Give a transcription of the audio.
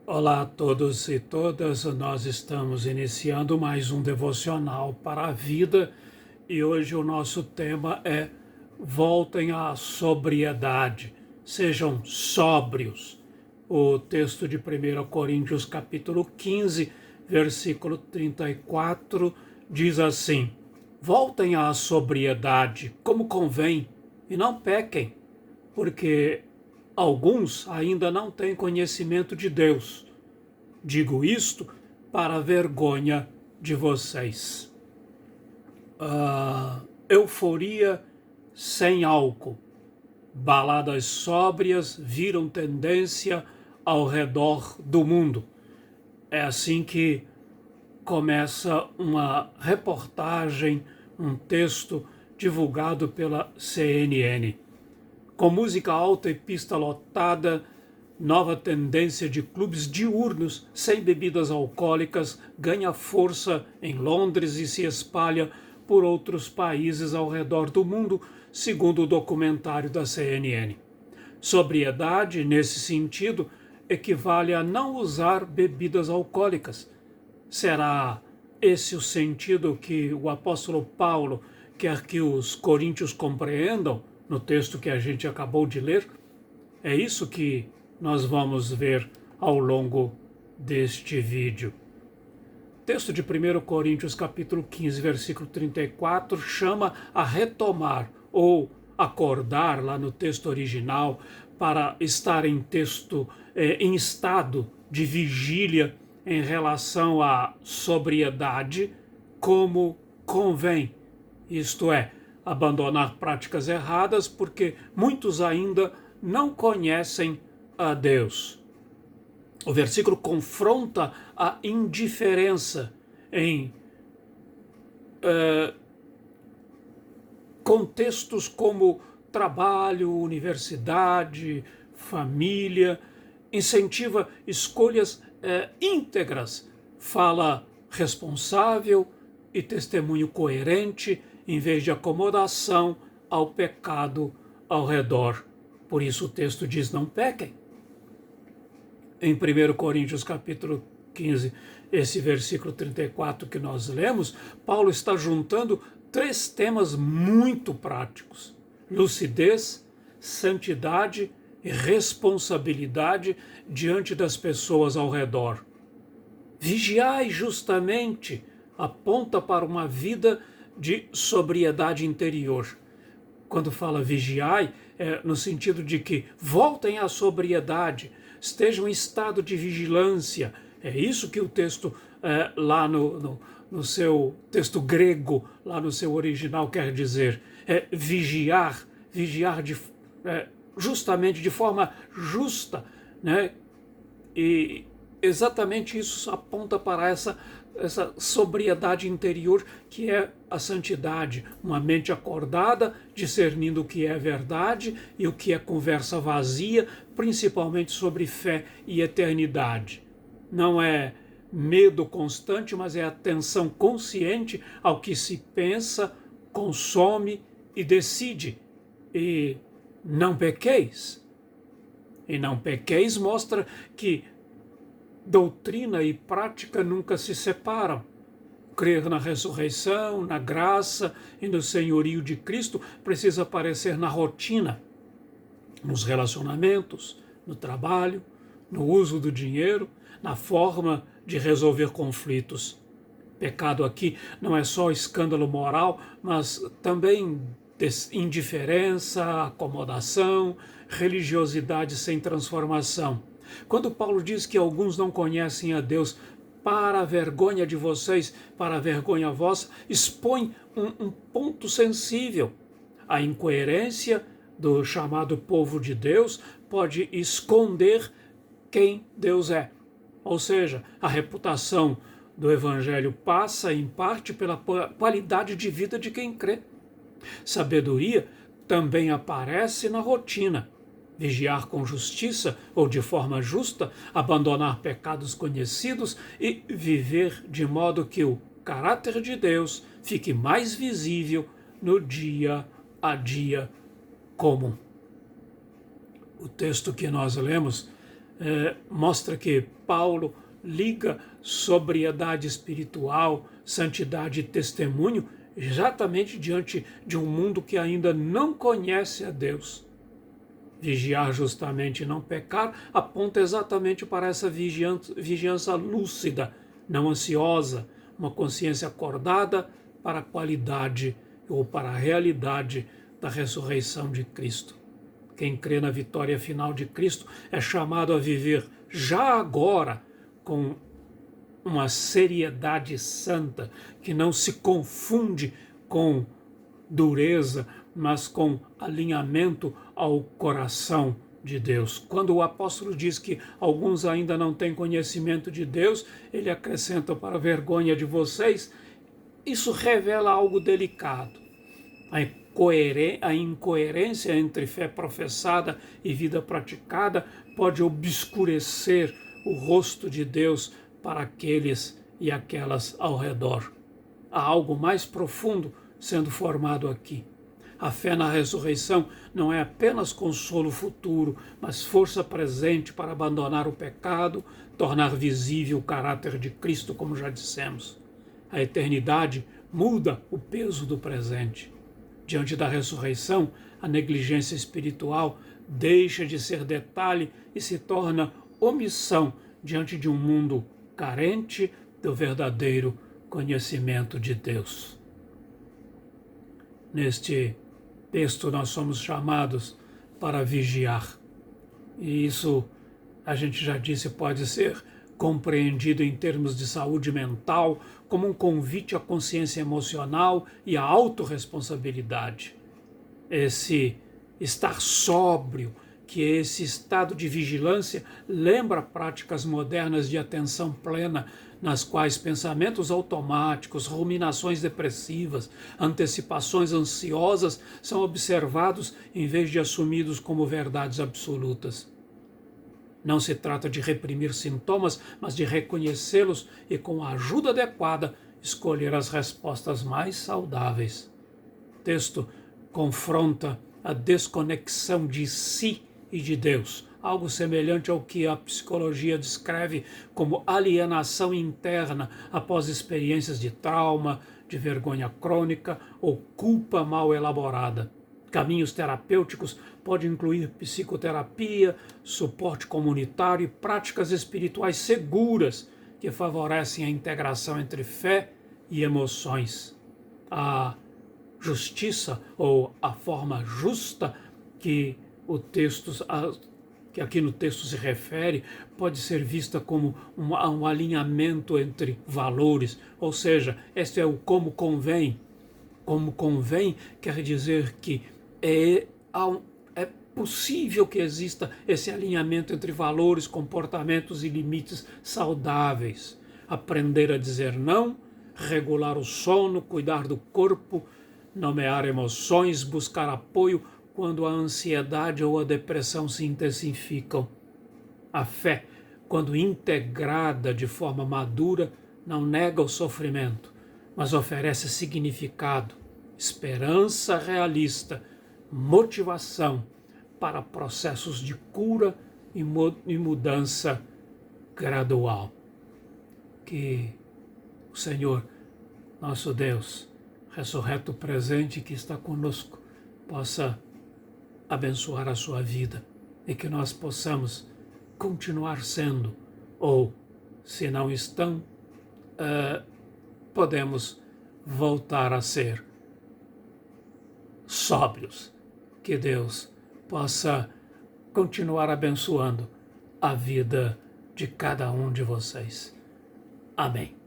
Olá a todos e todas, nós estamos iniciando mais um devocional para a vida e hoje o nosso tema é voltem à sobriedade, sejam sóbrios. O texto de 1 Coríntios capítulo 15, versículo 34 diz assim: voltem à sobriedade como convém e não pequem, porque alguns ainda não têm conhecimento de Deus. Digo isto para a vergonha de vocês. Euforia sem álcool. Baladas sóbrias viram tendência ao redor do mundo. É assim que começa uma reportagem, um texto divulgado pela CNN. Com música alta e pista lotada, nova tendência de clubes diurnos sem bebidas alcoólicas ganha força em Londres e se espalha por outros países ao redor do mundo, segundo o documentário da CNN. Sobriedade, nesse sentido, equivale a não usar bebidas alcoólicas. Será esse o sentido que o apóstolo Paulo quer que os coríntios compreendam no texto que a gente acabou de ler? É isso que nós vamos ver ao longo deste vídeo. O texto de 1 Coríntios capítulo 15, versículo 34, chama a retomar ou acordar lá no texto original para estar em estado de vigília em relação à sobriedade como convém. Isto é, abandonar práticas erradas porque muitos ainda não conhecem a Deus. O versículo confronta a indiferença em contextos como trabalho, universidade, família, incentiva escolhas íntegras, fala responsável e testemunho coerente, em vez de acomodação ao pecado ao redor. Por isso o texto diz: não pequem. Em 1 Coríntios capítulo 15, esse versículo 34 que nós lemos, Paulo está juntando três temas muito práticos: lucidez, santidade e responsabilidade diante das pessoas ao redor. Vigiai justamente aponta para uma vida de sobriedade interior. Quando fala vigiai, é no sentido de que voltem à sobriedade, estejam em estado de vigilância. É isso que o texto, lá no seu texto grego, lá no seu original, quer dizer. É vigiar justamente de forma justa, né? E exatamente isso aponta para essa sobriedade interior que é a santidade, uma mente acordada, discernindo o que é verdade e o que é conversa vazia, principalmente sobre fé e eternidade. Não é medo constante, mas é atenção consciente ao que se pensa, consome e decide. E não pequeis. E não pequeis mostra que doutrina e prática nunca se separam. Crer na ressurreição, na graça e no senhorio de Cristo precisa aparecer na rotina, nos relacionamentos, no trabalho, no uso do dinheiro, na forma de resolver conflitos. Pecado aqui não é só escândalo moral, mas também indiferença, acomodação, religiosidade sem transformação. Quando Paulo diz que alguns não conhecem a Deus, para a vergonha de vocês, para a vergonha vossa, expõe um ponto sensível. A incoerência do chamado povo de Deus pode esconder quem Deus é. Ou seja, a reputação do Evangelho passa, em parte, pela qualidade de vida de quem crê. Sabedoria também aparece na rotina. Vigiar com justiça ou de forma justa, abandonar pecados conhecidos e viver de modo que o caráter de Deus fique mais visível no dia a dia comum. O texto que nós lemos mostra que Paulo liga sobriedade espiritual, santidade e testemunho exatamente diante de um mundo que ainda não conhece a Deus. Vigiar justamente e não pecar aponta exatamente para essa vigilância lúcida, não ansiosa, uma consciência acordada para a qualidade ou para a realidade da ressurreição de Cristo. Quem crê na vitória final de Cristo é chamado a viver já agora com uma seriedade santa que não se confunde com dureza, mas com alinhamento ao coração de Deus. Quando o apóstolo diz que alguns ainda não têm conhecimento de Deus, ele acrescenta: para a vergonha de vocês. Isso revela algo delicado. A incoerência entre fé professada e vida praticada pode obscurecer o rosto de Deus para aqueles e aquelas ao redor. Há algo mais profundo sendo formado aqui. A fé na ressurreição não é apenas consolo futuro, mas força presente para abandonar o pecado, tornar visível o caráter de Cristo, como já dissemos. A eternidade muda o peso do presente. Diante da ressurreição, a negligência espiritual deixa de ser detalhe e se torna omissão diante de um mundo carente do verdadeiro conhecimento de Deus. Neste texto nós somos chamados para vigiar. E isso, a gente já disse, pode ser compreendido em termos de saúde mental, como um convite à consciência emocional e à autorresponsabilidade. Esse estar sóbrio, que esse estado de vigilância lembra práticas modernas de atenção plena, nas quais pensamentos automáticos, ruminações depressivas, antecipações ansiosas são observados em vez de assumidos como verdades absolutas. Não se trata de reprimir sintomas, mas de reconhecê-los e, com a ajuda adequada, escolher as respostas mais saudáveis. O texto confronta a desconexão de si e de Deus, algo semelhante ao que a psicologia descreve como alienação interna após experiências de trauma, de vergonha crônica ou culpa mal elaborada. Caminhos terapêuticos podem incluir psicoterapia, suporte comunitário e práticas espirituais seguras que favorecem a integração entre fé e emoções. A justiça, ou a forma justa que aqui no texto se refere, pode ser vista como um alinhamento entre valores, ou seja, este é o como convém. Como convém quer dizer que é possível que exista esse alinhamento entre valores, comportamentos e limites saudáveis. Aprender a dizer não, regular o sono, cuidar do corpo, nomear emoções, buscar apoio quando a ansiedade ou a depressão se intensificam. A fé, quando integrada de forma madura, não nega o sofrimento, mas oferece significado, esperança realista, motivação para processos de cura e mudança gradual. Que o Senhor, nosso Deus, ressurreto presente que está conosco, possa abençoar a sua vida e que nós possamos continuar sendo, ou se não estão, podemos voltar a ser sóbrios. Que Deus possa continuar abençoando a vida de cada um de vocês. Amém.